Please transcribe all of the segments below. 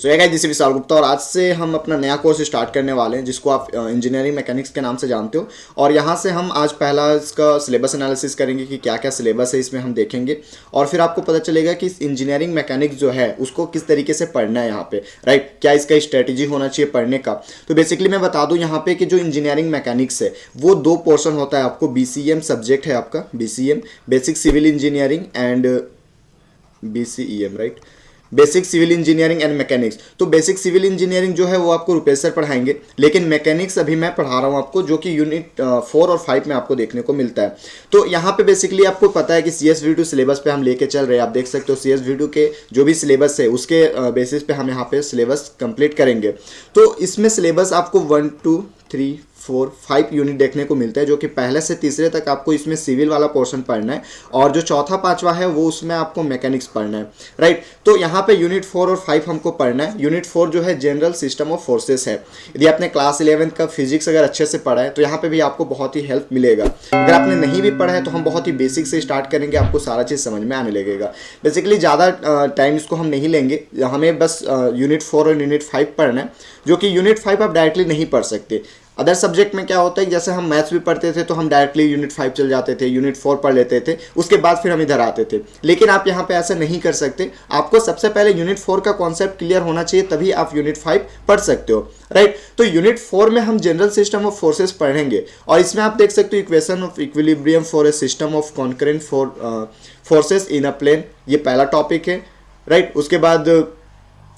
सो ये guys this is Vishal Gupta और आज से हम अपना नया कोर्स स्टार्ट करने वाले हैं जिसको आप इंजीनियरिंग मैकेनिक्स के नाम से जानते हो। और यहाँ से हम आज पहला इसका सिलेबस एनालिसिस करेंगे कि क्या क्या सिलेबस है इसमें हम देखेंगे और फिर आपको पता चलेगा कि इंजीनियरिंग मैकेनिक्स जो है उसको किस तरीके से पढ़ना है यहाँ पे, राइट, क्या इसका स्ट्रेटेजी होना चाहिए पढ़ने का। तो बेसिकली मैं बता दूँ यहाँ पे कि जो इंजीनियरिंग मैकेनिक्स है वो दो पोर्शन होता है। आपको BCM सब्जेक्ट है आपका, BCM basic civil engineering and BCEM, right, basic civil engineering and mechanics. तो बेसिक सिविल इंजीनियरिंग जो है वो आपको रुपेश सर पढ़ाएंगे, लेकिन मैकेनिक्स अभी मैं पढ़ा रहा हूँ आपको, जो कि यूनिट 4 और 5 में आपको देखने को मिलता है। तो यहाँ पे बेसिकली आपको पता है कि CSV2 सिलेबस पे हम लेके चल रहे हैं। आप देख सकते हो CSV2 के जो भी सिलेबस है उसके बेसिस पे हम यहाँ पे सिलेबस कंप्लीट करेंगे। तो इसमें सिलेबस आपको 1 2 3 4 5 यूनिट देखने को मिलता है, जो कि पहले से तीसरे तक आपको इसमें सिविल वाला पोर्शन पढ़ना है और जो चौथा पांचवा है वो उसमें आपको मैकेनिक्स पढ़ना है, राइट। तो यहाँ पे यूनिट 4 और 5 हमको पढ़ना है। यूनिट 4 जो है जनरल सिस्टम ऑफ फोर्सेस है। यदि आपने क्लास 11 का फिजिक्स अगर अच्छे से पढ़ा है तो यहाँ पे भी आपको बहुत ही हेल्प मिलेगा। अगर आपने नहीं भी पढ़ा है तो हम बहुत ही बेसिक से स्टार्ट करेंगे, आपको सारा चीज़ समझ में आने लगेगा। बेसिकली ज़्यादा टाइम इसको हम नहीं लेंगे, हमें बस यूनिट 4 और यूनिट 5 पढ़ना है, जो कि यूनिट 5 आप डायरेक्टली नहीं पढ़ सकते। अदर सब्जेक्ट में क्या होता है कि जैसे हम मैथ्स भी पढ़ते थे तो हम डायरेक्टली यूनिट 5 चल जाते थे, यूनिट 4 पढ़ लेते थे, उसके बाद फिर हम इधर आते थे। लेकिन आप यहाँ पे ऐसा नहीं कर सकते। आपको सबसे पहले यूनिट 4 का कॉन्सेप्ट क्लियर होना चाहिए, तभी आप यूनिट 5 पढ़ सकते हो, राइट। तो यूनिट 4 में हम जनरल सिस्टम ऑफ फोर्सेस पढ़ेंगे और इसमें आप देख सकते हो equation of equilibrium for a system of concurrent forces in a plane, ये पहला टॉपिक है, राइट। उसके बाद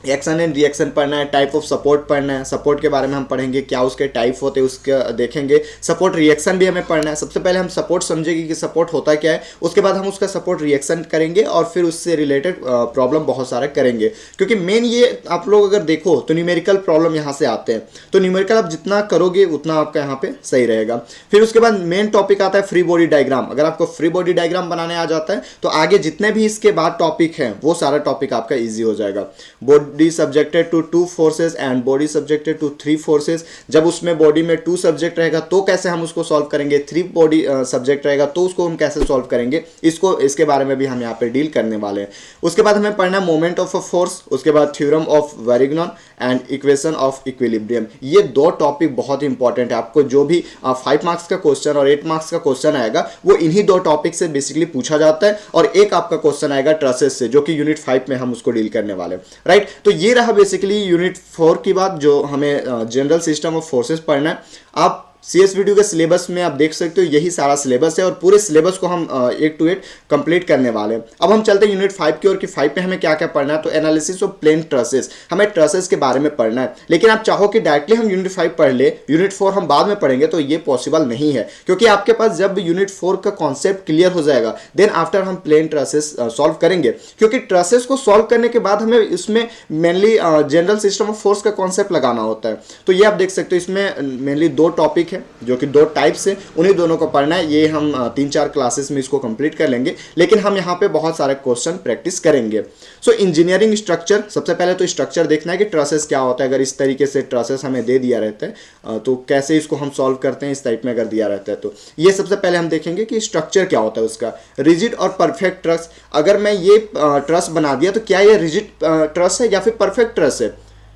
एक्शन एंड रिएक्शन पढ़ना है, टाइप ऑफ सपोर्ट पढ़ना है, सपोर्ट के बारे में हम पढ़ेंगे, क्या उसके टाइप होते हैं उसके देखेंगे। सपोर्ट रिएक्शन भी हमें पढ़ना है। सबसे पहले हम सपोर्ट समझेंगे कि सपोर्ट होता क्या है, उसके बाद हम उसका सपोर्ट रिएक्शन करेंगे और फिर उससे रिलेटेड प्रॉब्लम बहुत सारे करेंगे, क्योंकि मेन ये आप लोग अगर देखो तो न्यूमेरिकल प्रॉब्लम यहाँ से आते हैं। तो न्यूमेरिकल आप जितना करोगे उतना आपका यहाँ पे सही रहेगा। फिर उसके बाद मेन टॉपिक आता है फ्री बॉडी डायग्राम। अगर आपको फ्री बॉडी डायग्राम बनाने आ जाता है तो आगे जितने भी इसके बाद टॉपिक हैं वो सारा टॉपिक आपका ईजी हो जाएगा। Body subjected to 2 forces and body subjected to 3 forces. जब उसमें बॉडी में 2 सब्जेक्ट रहेगा तो कैसे हम उसको सॉल्व करेंगे, 3 बॉडी सब्जेक्ट रहेगा तो उसको हम कैसे सॉल्व करेंगे, इसके बारे में भी हम यहाँ पे डील करने वाले हैं। उसके बाद हमें पढ़ना है मोमेंट ऑफ अ फोर्स, उसके बाद theorem of Varignon and equation of equilibrium. ये 2 टॉपिक बहुत इंपॉर्टेंट है। आपको जो भी 5 मार्क्स का क्वेश्चन और 8 मार्क्स का क्वेश्चन आएगा वो इन्हीं 2 टॉपिक से बेसिकली पूछा जाता है और एक आपका क्वेश्चन आएगा ट्रसेस से, जो कि यूनिट 5 में हम उसको डील करने वाले, राइट। तो ये रहा बेसिकली यूनिट 4 की बात, जो हमें जनरल सिस्टम ऑफ फोर्सेस पढ़ना है। आप CSV2 के सिलेबस में आप देख सकते हो यही सारा सिलेबस है और पूरे सिलेबस को हम 8 to 8 कंप्लीट करने वाले हैं। अब हम चलते हैं यूनिट 5 की ओर कि 5 में हमें क्या क्या पढ़ना है। तो एनालिसिस ऑफ प्लेन ट्रसेस, हमें ट्रसेस के बारे में पढ़ना है। लेकिन आप चाहो कि डायरेक्टली हम यूनिट 5 पढ़ ले, यूनिट 4 हम बाद में पढ़ेंगे, तो ये पॉसिबल नहीं है, क्योंकि आपके पास जब यूनिट 4 का कॉन्सेप्ट क्लियर हो जाएगा देन आफ्टर हम प्लेन ट्रसेस सॉल्व करेंगे, क्योंकि ट्रसेस को सॉल्व करने के बाद हमें इसमें mainly general system of force का कॉन्सेप्ट लगाना होता है। तो ये आप देख सकते हो इसमें मेनली 2 टॉपिक है, जो कि 2 टाइप्स है, उन्हीं दोनों को पढ़ना है। ये हम 3-4 क्लासेस में इसको कंप्लीट कर लेंगे, लेकिन हम यहाँ पे बहुत सारे क्वेश्चन प्रैक्टिस करेंगे। सो इंजीनियरिंग स्ट्रक्चर, सबसे पहले तो स्ट्रक्चर देखना है कि ट्रसेस क्या होता है। अगर इस तरीके से ट्रसेस हमें दे दिया रहता है तो कैसे इसको हम सॉल्व करते हैं, इस टाइप में अगर दिया रहता है तो ये सबसे पहले हम देखेंगे कि स्ट्रक्चर क्या होता है उसका। रिजिड और परफेक्ट ट्रस, अगर मैं ये ट्रस बना दिया तो क्या ये रिजिड ट्रस है या फिर परफेक्ट ट्रस है,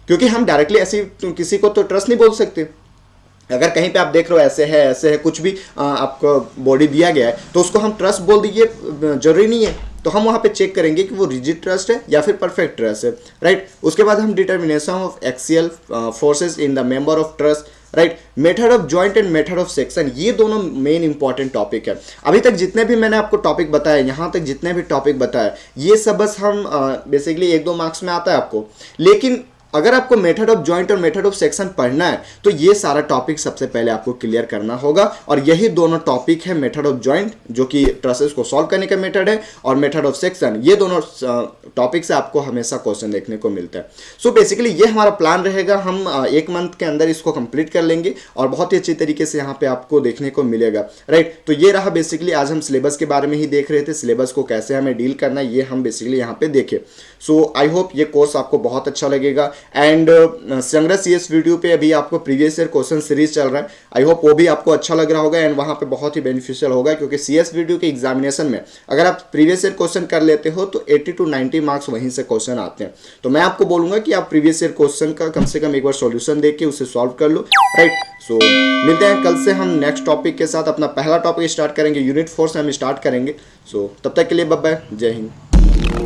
क्योंकि हम डायरेक्टली ऐसी किसी को तो ट्रस नहीं बोल सकते। अगर कहीं पे आप देख रहे हो ऐसे है कुछ भी आपको बॉडी दिया गया है तो उसको हम ट्रस्ट बोल दीजिए, जरूरी नहीं है। तो हम वहाँ पे चेक करेंगे कि वो रिजिड ट्रस्ट है या फिर परफेक्ट ट्रस्ट है, राइट। उसके बाद हम determination of axial forces in the member of trust, right. Method of joint and method of section, ये दोनों मेन इंपॉर्टेंट टॉपिक है। अभी तक जितने भी मैंने आपको टॉपिक बताया, यहाँ तक जितने भी टॉपिक बताया, ये सब बस हम बेसिकली 1-2 मार्क्स में आता है आपको। लेकिन अगर आपको मेथड ऑफ जॉइंट और मेथड ऑफ सेक्शन पढ़ना है तो ये सारा टॉपिक सबसे पहले आपको क्लियर करना होगा, और यही दोनों टॉपिक है, मेथड ऑफ जॉइंट जो कि ट्रसेस को सॉल्व करने का मेथड है, और मेथड ऑफ सेक्शन, ये दोनों टॉपिक से आपको हमेशा क्वेश्चन देखने को मिलता है। सो बेसिकली ये हमारा प्लान रहेगा, हम 1 मंथ के अंदर इसको कंप्लीट कर लेंगे और बहुत ही अच्छी तरीके से यहाँ पे आपको देखने को मिलेगा, राइट। तो ये रहा बेसिकली, आज हम सिलेबस के बारे में ही देख रहे थे, सिलेबस को कैसे हमें डील करना है ये हम बेसिकली यहाँ पे देखे। सो आई होप ये कोर्स आपको बहुत अच्छा लगेगा। एंड संग्रह CS वीडियो पे अभी आपको प्रीवियस ईयर क्वेश्चन सीरीज चल रहा है। आई होप वो भी आपको अच्छा लग रहा होगा एंड वहाँ पे बहुत ही बेनिफिशियल होगा, क्योंकि CS वीडियो के एग्जामिनेशन में अगर आप प्रीवियस ईयर क्वेश्चन कर लेते हो तो 80 to 90 मार्क्स वहीं से क्वेश्चन आते हैं। तो मैं आपको बोलूंगा कि आप प्रीवियस ईयर क्वेश्चन का कम से कम एक बार सॉल्यूशन देख के उसे सॉल्व कर लो, राइट। सो मिलते हैं कल से हम नेक्स्ट टॉपिक के साथ। अपना पहला टॉपिक स्टार्ट करेंगे, यूनिट 4 से हम स्टार्ट करेंगे। सो तब तक के लिए बाय बाय, जय हिंद।